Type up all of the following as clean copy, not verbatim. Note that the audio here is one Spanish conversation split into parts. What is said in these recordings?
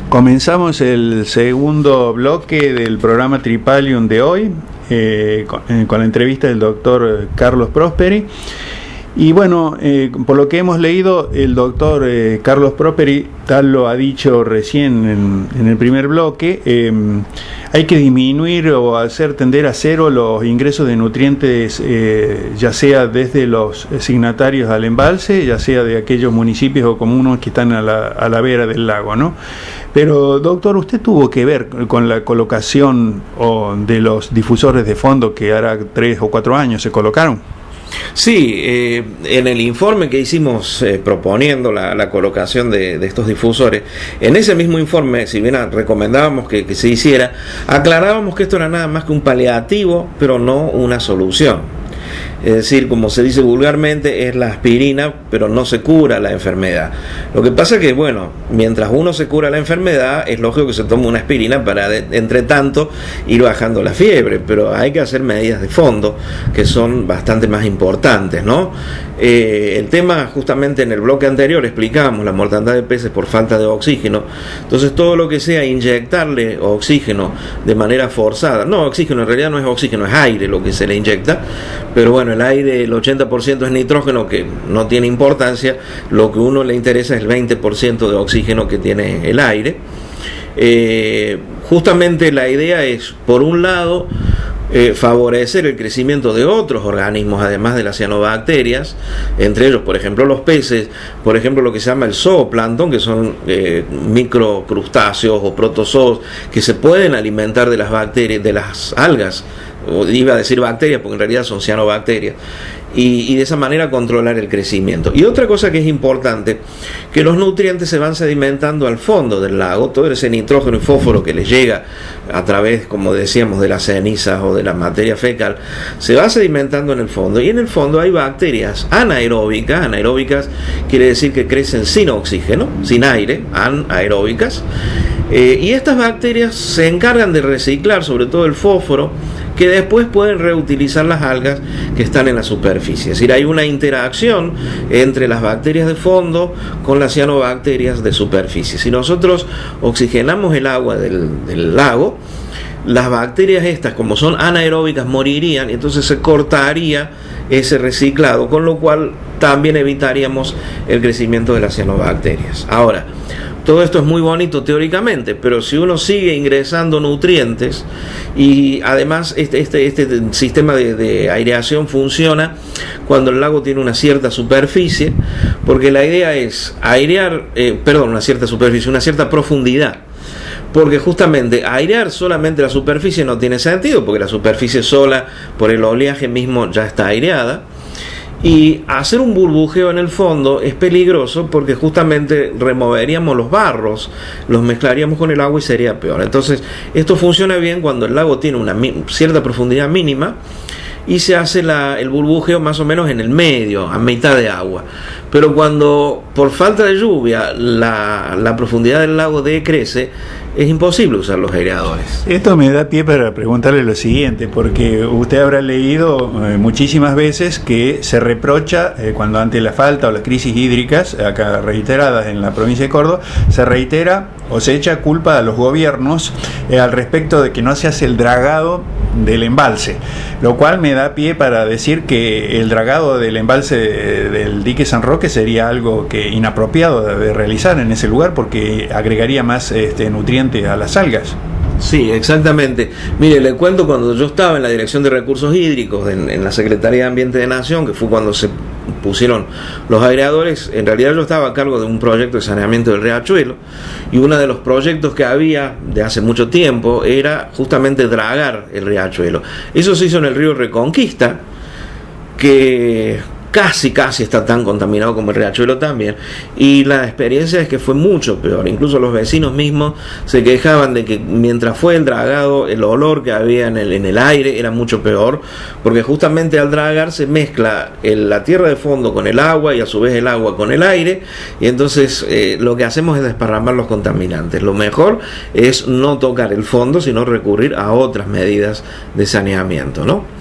Comenzamos el segundo bloque del programa Tripalium de hoy con la entrevista del doctor Carlos Prosperi. Y bueno, por lo que hemos leído, el doctor Carlos Prosperi, tal lo ha dicho recién en el primer bloque, hay que disminuir o hacer tender a cero los ingresos de nutrientes, ya sea desde los signatarios al embalse, ya sea de aquellos municipios o comunas que están a la vera del lago, ¿no? Pero, doctor, ¿usted tuvo que ver con la colocación de los difusores de fondo que hará 3 o 4 años se colocaron? Sí, en el informe que hicimos proponiendo la colocación de estos difusores, en ese mismo informe, si bien recomendábamos que se hiciera, aclarábamos que esto era nada más que un paliativo, pero no una solución. Es decir, como se dice vulgarmente, es la aspirina, pero no se cura la enfermedad. Lo que pasa es que, bueno, mientras uno se cura la enfermedad, es lógico que se tome una aspirina para, entre tanto, ir bajando la fiebre, pero hay que hacer medidas de fondo que son bastante más importantes, ¿no? El tema, justamente en el bloque anterior, explicábamos la mortandad de peces por falta de oxígeno. Entonces, todo lo que sea inyectarle oxígeno de manera forzada, no, oxígeno en realidad no es oxígeno, es aire lo que se le inyecta, pero bueno, el aire, el 80% es nitrógeno, que no tiene importancia. Lo que a uno le interesa es el 20% de oxígeno que tiene el aire. Justamente la idea es, por un lado, favorecer el crecimiento de otros organismos, además de las cianobacterias, entre ellos, por ejemplo, los peces, por ejemplo, lo que se llama el zooplancton, que son microcrustáceos o protozoos que se pueden alimentar de las bacterias, de las algas, o iba a decir bacterias porque en realidad son cianobacterias, y de esa manera controlar el crecimiento. Y otra cosa que es importante, que los nutrientes se van sedimentando al fondo del lago, todo ese nitrógeno y fósforo que les llega a través, como decíamos, de las cenizas o de la materia fecal, se va sedimentando en el fondo, y en el fondo hay bacterias anaeróbicas quiere decir que crecen sin oxígeno, sin aire, anaeróbicas, y estas bacterias se encargan de reciclar sobre todo el fósforo, que después pueden reutilizar las algas que están en la superficie. Es decir, hay una interacción entre las bacterias de fondo con las cianobacterias de superficie. Si nosotros oxigenamos el agua del lago, las bacterias estas, como son anaeróbicas, morirían, y entonces se cortaría ese reciclado, con lo cual también evitaríamos el crecimiento de las cianobacterias. Ahora, todo esto es muy bonito teóricamente, pero si uno sigue ingresando nutrientes, y además este sistema de aireación funciona cuando el lago tiene una cierta superficie, porque la idea es airear, una cierta superficie, una cierta profundidad. Porque justamente airear solamente la superficie no tiene sentido, porque la superficie sola, por el oleaje mismo, ya está aireada. Y hacer un burbujeo en el fondo es peligroso, porque justamente removeríamos los barros, los mezclaríamos con el agua y sería peor. Entonces, esto funciona bien cuando el lago tiene una cierta profundidad mínima y se hace el burbujeo más o menos en el medio, a mitad de agua. Pero cuando por falta de lluvia la profundidad del lago decrece, es imposible usar los aireadores. Esto me da pie para preguntarle lo siguiente, porque usted habrá leído muchísimas veces que se reprocha, cuando ante la falta o las crisis hídricas, acá reiteradas en la provincia de Córdoba, se reitera o se echa culpa a los gobiernos al respecto de que no se hace el dragado del embalse, lo cual me da pie para decir que el dragado del embalse del dique San Roque sería algo que inapropiado de realizar en ese lugar, porque agregaría más nutrientes a las algas. Sí, exactamente. Mire, le cuento, cuando yo estaba en la Dirección de Recursos Hídricos en la Secretaría de Ambiente de Nación, que fue cuando se pusieron los aireadores, en realidad yo estaba a cargo de un proyecto de saneamiento del riachuelo, y uno de los proyectos que había de hace mucho tiempo era justamente dragar el riachuelo. Eso se hizo en el río Reconquista, que casi está tan contaminado como el riachuelo también, y la experiencia es que fue mucho peor. Incluso los vecinos mismos se quejaban de que mientras fue el dragado, el olor que había en el aire era mucho peor, porque justamente al dragar se mezcla la tierra de fondo con el agua, y a su vez el agua con el aire, y entonces lo que hacemos es desparramar los contaminantes. Lo mejor es no tocar el fondo, sino recurrir a otras medidas de saneamiento, ¿no?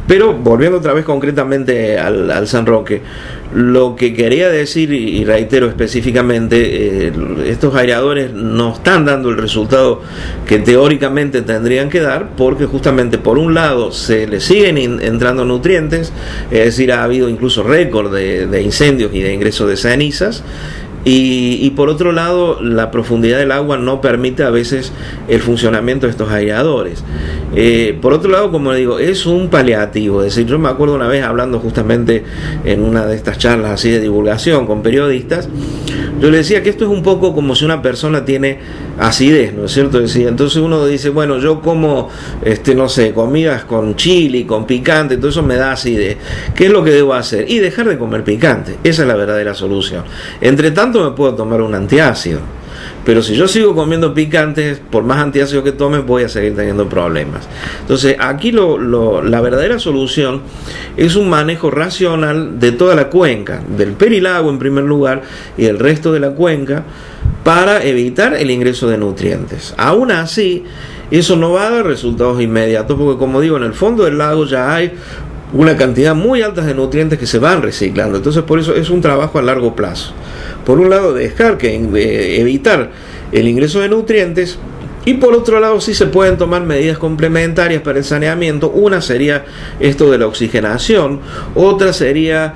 Pero volviendo otra vez concretamente al San Roque. Lo que quería decir, y reitero específicamente, estos aireadores no están dando el resultado que teóricamente tendrían que dar, porque justamente por un lado se le siguen entrando nutrientes, es decir, ha habido incluso récord de incendios y de ingreso de cenizas. Y por otro lado, la profundidad del agua no permite a veces el funcionamiento de estos aireadores. Por otro lado, como le digo, es un paliativo. Es decir, yo me acuerdo una vez hablando justamente en una de estas charlas así de divulgación con periodistas, yo le decía que esto es un poco como si una persona tiene acidez, ¿no es cierto? Decía, entonces uno dice, bueno, yo como, no sé, comidas con chili, con picante, todo eso me da acidez. ¿Qué es lo que debo hacer? Y dejar de comer picante. Esa es la verdadera solución. Entre tanto me puedo tomar un antiácido, pero si yo sigo comiendo picantes, por más antiácidos que tome, voy a seguir teniendo problemas. Entonces aquí la verdadera solución es un manejo racional de toda la cuenca, del Perilago en primer lugar y del resto de la cuenca, para evitar el ingreso de nutrientes. Aún así, eso no va a dar resultados inmediatos, porque como digo, en el fondo del lago ya hay una cantidad muy alta de nutrientes que se van reciclando. Entonces por eso es un trabajo a largo plazo. Por un lado, evitar el ingreso de nutrientes, y por otro lado sí se pueden tomar medidas complementarias para el saneamiento. Una sería esto de la oxigenación, otra sería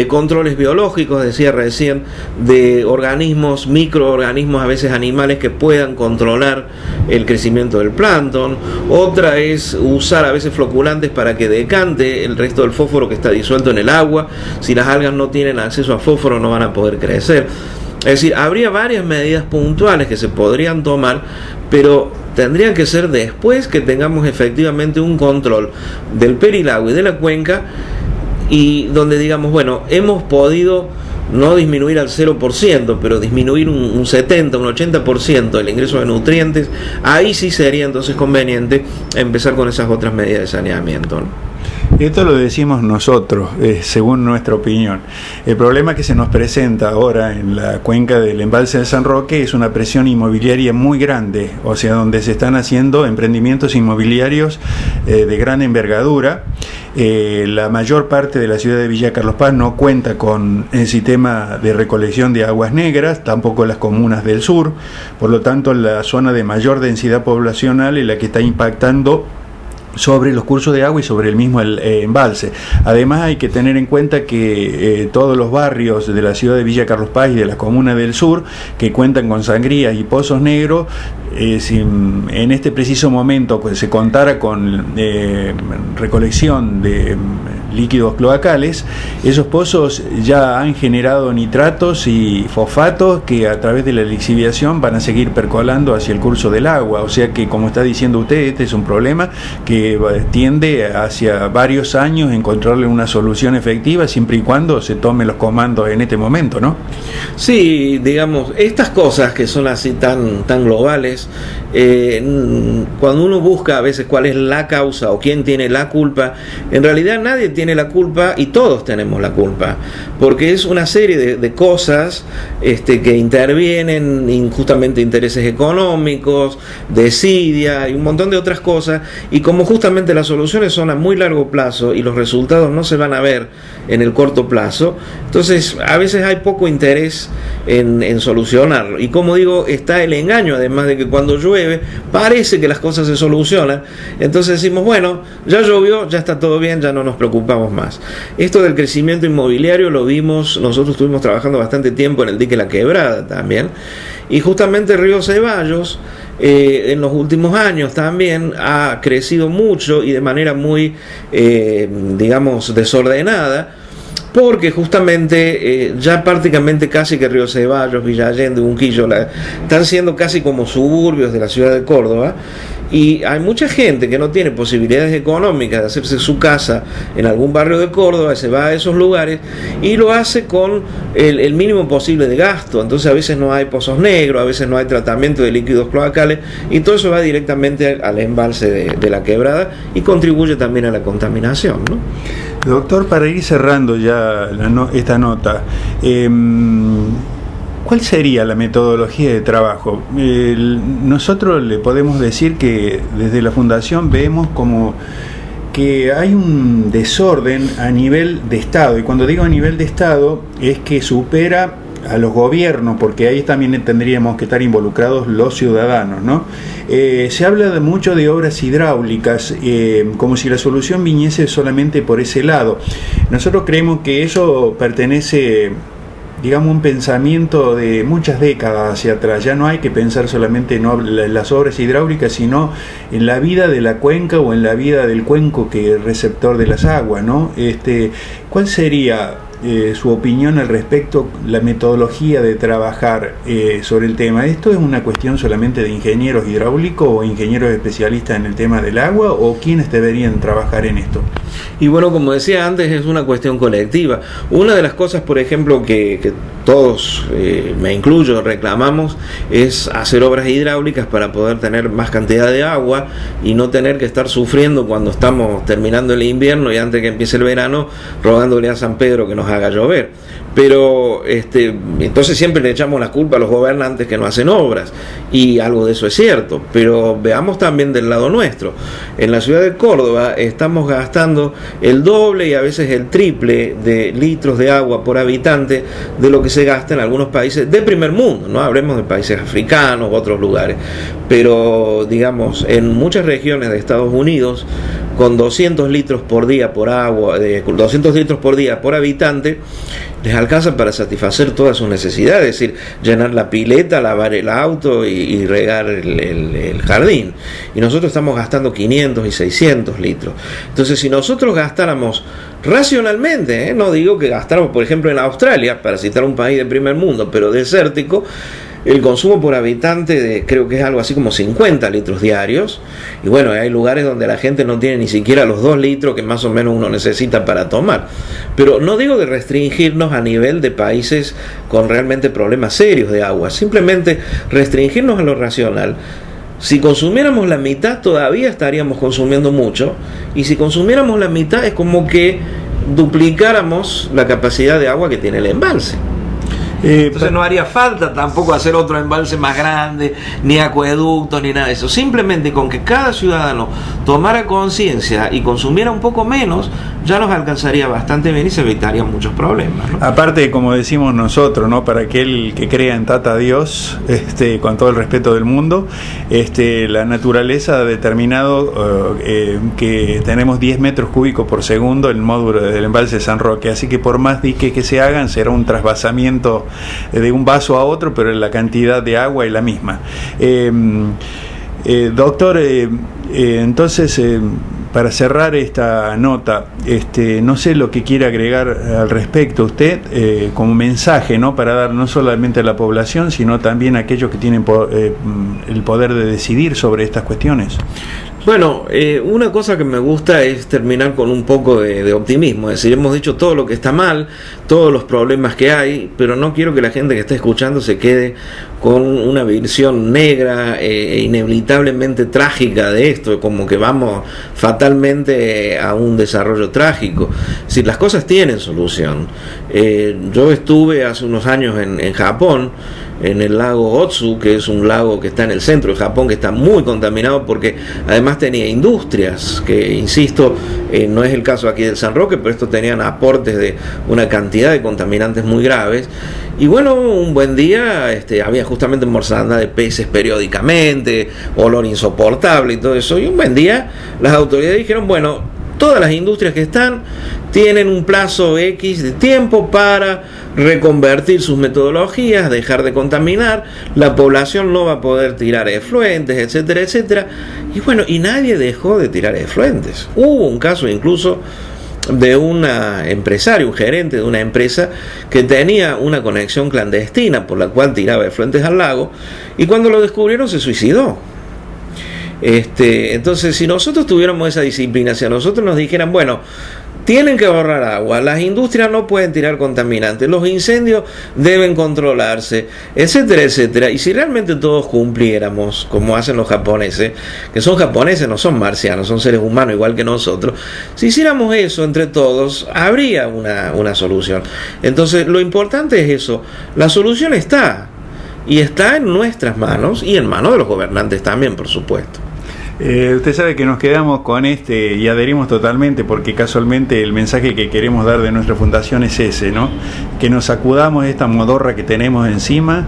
controles biológicos, decía recién, de organismos, microorganismos, a veces animales, que puedan controlar el crecimiento del plancton. Otra es usar a veces floculantes para que decante el resto del fósforo que está disuelto en el agua. Si las algas no tienen acceso a fósforo, no van a poder crecer. Es decir, habría varias medidas puntuales que se podrían tomar, pero tendrían que ser después que tengamos efectivamente un control del Perilago y de la cuenca, y donde digamos, bueno, hemos podido no disminuir al 0%, pero disminuir un 70, un 80% el ingreso de nutrientes. Ahí sí sería entonces conveniente empezar con esas otras medidas de saneamiento, ¿no? Esto lo decimos nosotros, según nuestra opinión. El problema que se nos presenta ahora en la cuenca del embalse de San Roque es una presión inmobiliaria muy grande, o sea, donde se están haciendo emprendimientos inmobiliarios de gran envergadura. La mayor parte de la ciudad de Villa Carlos Paz no cuenta con el sistema de recolección de aguas negras, tampoco las comunas del sur. Por lo tanto, la zona de mayor densidad poblacional es la que está impactando sobre los cursos de agua y sobre el mismo embalse. Además, hay que tener en cuenta que todos los barrios de la ciudad de Villa Carlos Paz y de las comunas del sur que cuentan con sangrías y pozos negros, si en este preciso momento pues, se contara con recolección de líquidos cloacales, esos pozos ya han generado nitratos y fosfatos que a través de la lixiviación van a seguir percolando hacia el curso del agua. O sea que, como está diciendo usted, este es un problema que tiende hacia varios años encontrarle una solución efectiva, siempre y cuando se tomen los comandos en este momento, ¿no? Sí, digamos, estas cosas que son así tan globales, cuando uno busca a veces cuál es la causa o quién tiene la culpa, en realidad nadie tiene la culpa y todos tenemos la culpa, porque es una serie de cosas que intervienen, injustamente intereses económicos, desidia y un montón de otras cosas, y como justamente las soluciones son a muy largo plazo y los resultados no se van a ver en el corto plazo, entonces a veces hay poco interés en solucionarlo. Y como digo, está el engaño, además de que cuando llueve parece que las cosas se solucionan, entonces decimos, bueno, ya llovió, ya está todo bien, ya no nos preocupamos más. Esto del crecimiento inmobiliario lo vimos, nosotros estuvimos trabajando bastante tiempo en el dique La Quebrada también, y justamente Río Ceballos en los últimos años también ha crecido mucho y de manera muy digamos desordenada, porque justamente ya prácticamente casi que Río Ceballos, Villa Allende, Unquillo están siendo casi como suburbios de la ciudad de Córdoba, y hay mucha gente que no tiene posibilidades económicas de hacerse su casa en algún barrio de Córdoba, se va a esos lugares y lo hace con el mínimo posible de gasto. Entonces a veces no hay pozos negros, a veces no hay tratamiento de líquidos cloacales, y todo eso va directamente al embalse de La Quebrada y contribuye también a la contaminación, ¿no? Doctor, para ir cerrando ya esta nota, ¿cuál sería la metodología de trabajo? Nosotros le podemos decir que desde la Fundación vemos como que hay un desorden a nivel de Estado, y cuando digo a nivel de Estado es que supera a los gobiernos, porque ahí también tendríamos que estar involucrados los ciudadanos, ¿no? Se habla mucho de obras hidráulicas, como si la solución viniese solamente por ese lado. Nosotros creemos que eso pertenece, digamos, un pensamiento de muchas décadas hacia atrás. Ya no hay que pensar solamente en las obras hidráulicas, sino en la vida de la cuenca o en la vida del cuenco que es receptor de las aguas, ¿no? ¿Cuál sería su opinión al respecto, la metodología de trabajar sobre el tema? ¿Esto es una cuestión solamente de ingenieros hidráulicos o ingenieros especialistas en el tema del agua, o quiénes deberían trabajar en esto? Y bueno, como decía antes, es una cuestión colectiva. Una de las cosas, por ejemplo, que todos, me incluyo, reclamamos, es hacer obras hidráulicas para poder tener más cantidad de agua y no tener que estar sufriendo cuando estamos terminando el invierno y antes que empiece el verano, rogándole a San Pedro que nos haga llover. Pero entonces siempre le echamos la culpa a los gobernantes que no hacen obras, y algo de eso es cierto, pero veamos también del lado nuestro. En la ciudad de Córdoba estamos gastando el doble y a veces el triple de litros de agua por habitante de lo que se gasta en algunos países de primer mundo, no hablemos de países africanos u otros lugares, pero digamos en muchas regiones de Estados Unidos, con 200 litros por día por agua, 200 litros por día por habitante, les alcanza para satisfacer todas sus necesidades, es decir, llenar la pileta, lavar el auto y regar el jardín. Y nosotros estamos gastando 500 y 600 litros. Entonces, si nosotros gastáramos racionalmente, no digo que gastáramos, por ejemplo, en Australia, para citar un país de primer mundo, pero desértico, el consumo por habitante creo que es algo así como 50 litros diarios, y bueno, hay lugares donde la gente no tiene ni siquiera los 2 litros que más o menos uno necesita para tomar. Pero no digo de restringirnos a nivel de países con realmente problemas serios de agua, simplemente restringirnos a lo racional. Si consumiéramos la mitad todavía estaríamos consumiendo mucho, y si consumiéramos la mitad es como que duplicáramos la capacidad de agua que tiene el embalse. Entonces no haría falta tampoco hacer otro embalse más grande, ni acueductos, ni nada de eso. Simplemente con que cada ciudadano tomara conciencia y consumiera un poco menos, ya nos alcanzaría bastante bien y se evitarían muchos problemas, ¿no? Aparte, como decimos nosotros, ¿no? Para aquel que crea en Tata Dios, con todo el respeto del mundo, la naturaleza ha determinado que tenemos 10 metros cúbicos por segundo el módulo del embalse de San Roque, así que por más diques que se hagan, será un trasvasamiento de un vaso a otro, pero la cantidad de agua es la misma. Doctor, entonces, para cerrar esta nota, no sé lo que quiere agregar al respecto usted, como mensaje, ¿no? Para dar no solamente a la población, sino también a aquellos que tienen el poder de decidir sobre estas cuestiones. Bueno, una cosa que me gusta es terminar con un poco de optimismo, es decir, hemos dicho todo lo que está mal, todos los problemas que hay, pero no quiero que la gente que está escuchando se quede con una visión negra e inevitablemente trágica de esto, como que vamos fatalmente a un desarrollo trágico. Es decir, las cosas tienen solución. Yo estuve hace unos años en Japón, en el lago Otsu, que es un lago que está en el centro de Japón, que está muy contaminado porque además tenía industrias, que insisto, no es el caso aquí del San Roque, pero estos tenían aportes de una cantidad de contaminantes muy graves. Y bueno, un buen día había justamente mortandad de peces periódicamente, olor insoportable y todo eso, y un buen día las autoridades dijeron, bueno, todas las industrias que están tienen un plazo X de tiempo para reconvertir sus metodologías, dejar de contaminar, la población no va a poder tirar efluentes, etcétera, etcétera. Y bueno, y nadie dejó de tirar efluentes. Hubo un caso incluso de un empresario, un gerente de una empresa que tenía una conexión clandestina por la cual tiraba efluentes al lago, y cuando lo descubrieron se suicidó. Entonces, si nosotros tuviéramos esa disciplina, si a nosotros nos dijeran, bueno, tienen que ahorrar agua, las industrias no pueden tirar contaminantes, los incendios deben controlarse, etcétera, etcétera, y si realmente todos cumpliéramos como hacen los japoneses, que son japoneses, no son marcianos, son seres humanos igual que nosotros, si hiciéramos eso entre todos, habría una solución. Entonces, lo importante es eso, la solución está, y está en nuestras manos y en manos de los gobernantes también, por supuesto. Usted sabe que nos quedamos con y adherimos totalmente, porque casualmente el mensaje que queremos dar de nuestra fundación es ese, ¿no? Que nos sacudamos esta modorra que tenemos encima,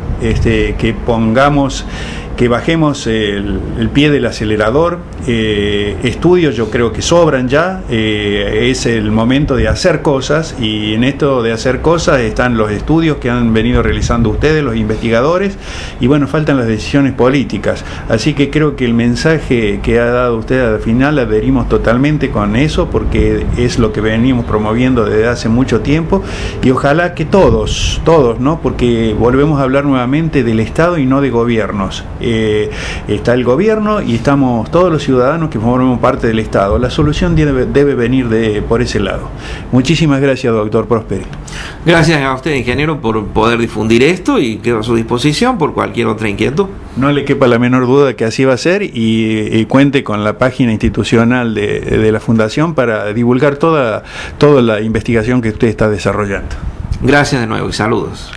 que bajemos el pie del acelerador. Estudios yo creo que sobran ya, es el momento de hacer cosas, y en esto de hacer cosas están los estudios que han venido realizando ustedes, los investigadores, y bueno, faltan las decisiones políticas. Así que creo que el mensaje que ha dado usted al final adherimos totalmente con eso, porque es lo que venimos promoviendo desde hace mucho tiempo, y ojalá que todos, ¿no? Porque volvemos a hablar nuevamente del Estado y no de gobiernos. Está el gobierno y estamos todos los ciudadanos que formamos parte del Estado. La solución debe venir por ese lado. Muchísimas gracias, doctor Prosperi. Gracias a usted, ingeniero, por poder difundir esto, y quedo a su disposición por cualquier otra inquietud. No le quepa la menor duda que así va a ser, y cuente con la página institucional de la Fundación para divulgar toda la investigación que usted está desarrollando. Gracias de nuevo y saludos.